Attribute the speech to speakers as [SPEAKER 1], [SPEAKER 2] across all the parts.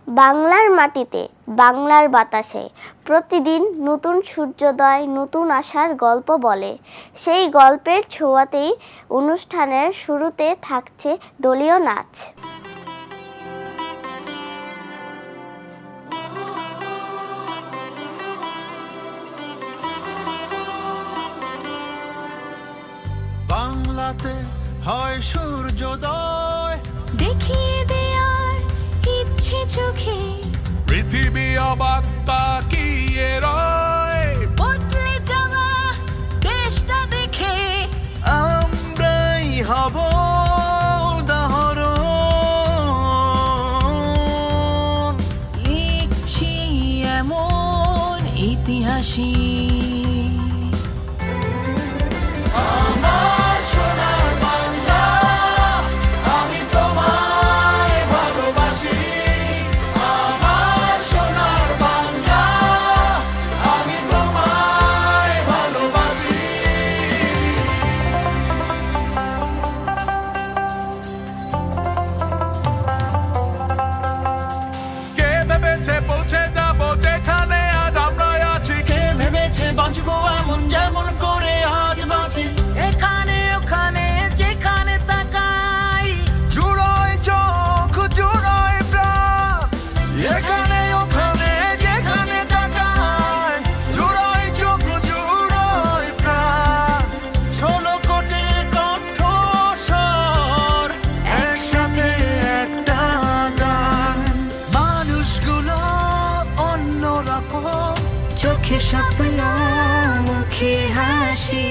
[SPEAKER 1] বাংলার মাটিতে বাংলার বাতাসে প্রতিদিন নতুন সূর্যোদয় নতুন আশার গল্প বলে। সেই গল্পের ছোঁয়াতেই অনুষ্ঠানের শুরুতে থাকছে দলীয় নাচ।
[SPEAKER 2] বাংলাতে হয় সূর্যোদয়,
[SPEAKER 3] দেখিয়ে দেয়ার ইচ্ছে চোখে,
[SPEAKER 2] পৃথিবী অবাক তাকিয়ে রয়।
[SPEAKER 3] বদলে যাওয়া দেশটা দেখে
[SPEAKER 2] আমরাই হব উদাহরণ,
[SPEAKER 3] লিখছি এমন ইতিহাসই।
[SPEAKER 2] আমার সোনার বাংলা, আমি তোমায় ভালোবাসি। আমার সোনার বাংলা, আমি তোমায় ভালোবাসি। কে ভেবেছে পৌঁছে যাব যেখানে আজ আমরা আছি? কে ভেবেছে বাঁচবো এমন যেমন করে আজ বাঁচি? এখানে ওখানে যেখানে তাকাই, জুড়োয় চোখ জুড়োয় প্রাণ। এখানে ওখানে যেখানে তাকাই, জুড়োয় চোখ জুড়োয় প্রাণ। 16 কোটি কণ্ঠস্বর, একসাথে একটা গান। মানুষগুলো অন্যরকম,
[SPEAKER 3] চোখে স্বপ্ন মুখে হাসি।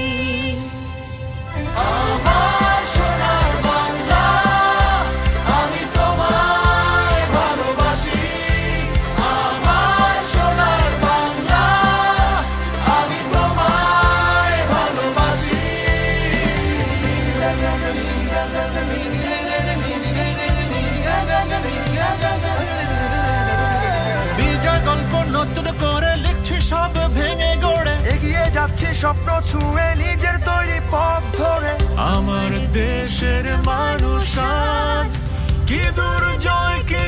[SPEAKER 2] আমার সোনার বাংলা, আমি তোমায় ভালোবাসি। আমার সোনার বাংলা, আমি তোমায় ভালোবাসি। বিজয় গল্প নতুন করে লিখছি সব ভেঙে গড়ে, এগিয়ে যাচ্ছি স্বপ্ন ছুঁয়ে নিজের তৈরি পথ ধরে। আমার দেশের মানুষ আজ কি দুর্জয় কি